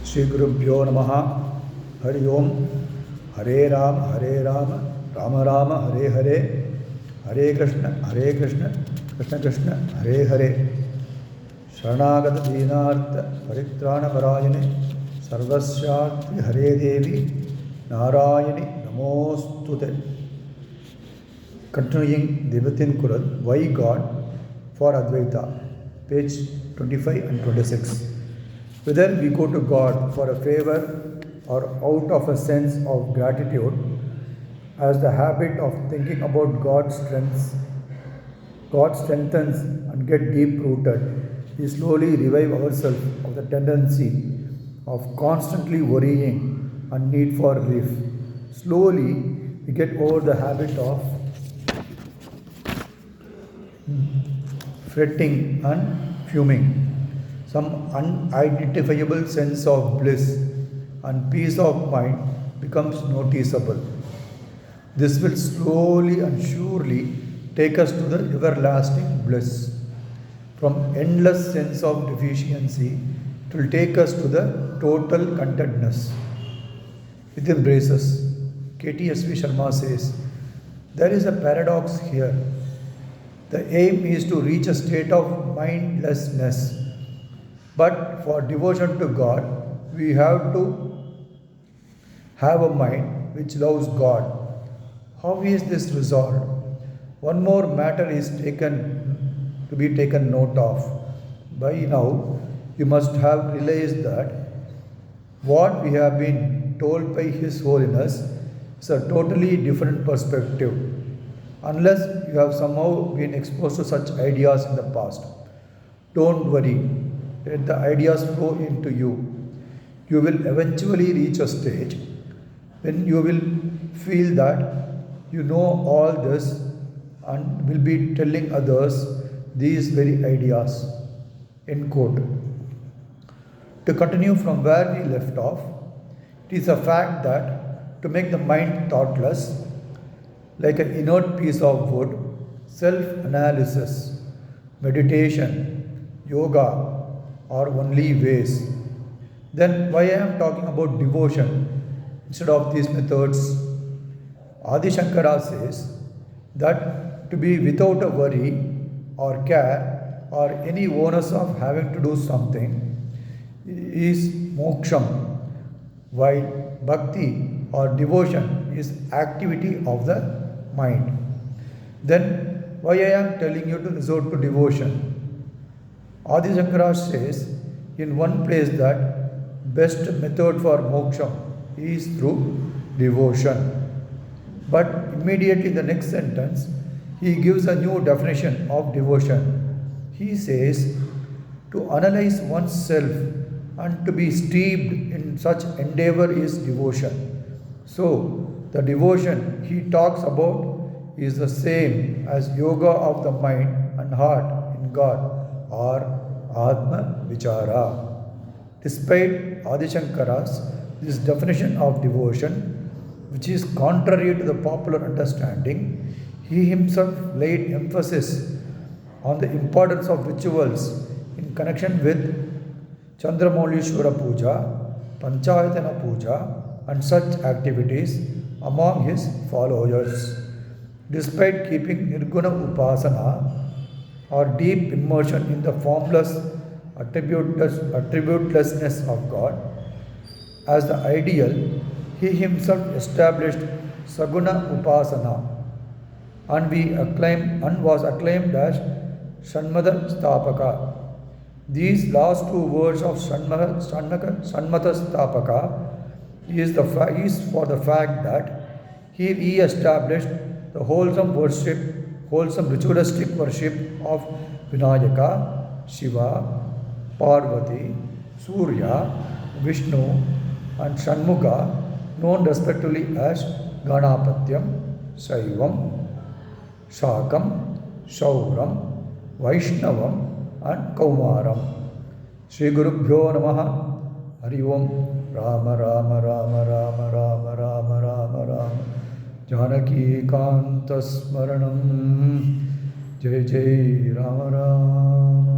Sri Namaha. Hari Om. Hare Rama, Rama Rama, Hare Hare, Hare Krishna, Krishna Krishna, Hare Hare. Sharanagata Dinartha Paritrana Parayane Sarvasyatri Hare Devi Narayani Namostute. Continuing Deivattin kural, why God for Advaita, page 25 and 26. Whether we go to God for a favor or out of a sense of gratitude, as the habit of thinking about God strengthens and get deep rooted, we slowly revive ourselves of the tendency of constantly worrying and need for relief. Slowly, we get over the habit of fretting and fuming. Some unidentifiable sense of bliss and peace of mind becomes noticeable. This will slowly and surely take us to the everlasting bliss. From endless sense of deficiency, it will take us to the total contentness. Within braces, KTSV Sharma says, there is a paradox here. The aim is to reach a state of mindlessness. But for devotion to God, we have to have a mind which loves God. How is this resolved? One more matter is to be taken note of. By now, you must have realized that what we have been told by His Holiness is a totally different perspective, unless you have somehow been exposed to such ideas in the past. Don't worry, let the ideas flow into you. You will eventually reach a stage when you will feel that you know all this and will be telling others these very ideas. End quote. To continue from where we left off, it is a fact that to make the mind thoughtless, like an inert piece of wood, self-analysis, meditation, yoga are only ways. Then why I am talking about devotion instead of these methods? Adi Shankara says that to be without a worry or care or any onus of having to do something is moksham, while bhakti or devotion is activity of the mind. Then why I am telling you to resort to devotion? Adi Shankara says in one place that best method for moksha is through devotion. But immediately in the next sentence, he gives a new definition of devotion. He says, to analyze oneself and to be steeped in such endeavor is devotion. So, the devotion he talks about is the same as yoga of the mind and heart in God, or Atma Vichara. Despite Adi Shankara's this definition of devotion, which is contrary to the popular understanding, he himself laid emphasis on the importance of rituals in connection with Chandramaulishwara Puja, Panchayatana Puja, and such activities among his followers. Despite keeping Nirguna Upasana or deep immersion in the formless attributelessness of God as the ideal, he himself established Saguna Upasana and was acclaimed as Shanmata Stapaka. These last two words of Shanmata Stapaka is for the fact that he re-established the wholesome ritualistic worship of Vinayaka, Shiva, Parvati, Surya, Vishnu, and Shanmuga, known respectively as Ganapatyam, Saivam, Shakam, Shauram, Vaishnavam, and Kaumaram. Sri Gurubhyo Namaha. Hari Om. Rama Rama Rama Rama Rama Rama Rama Rama Janaki Kanta Smaranam. Jai Jai Rama Rama.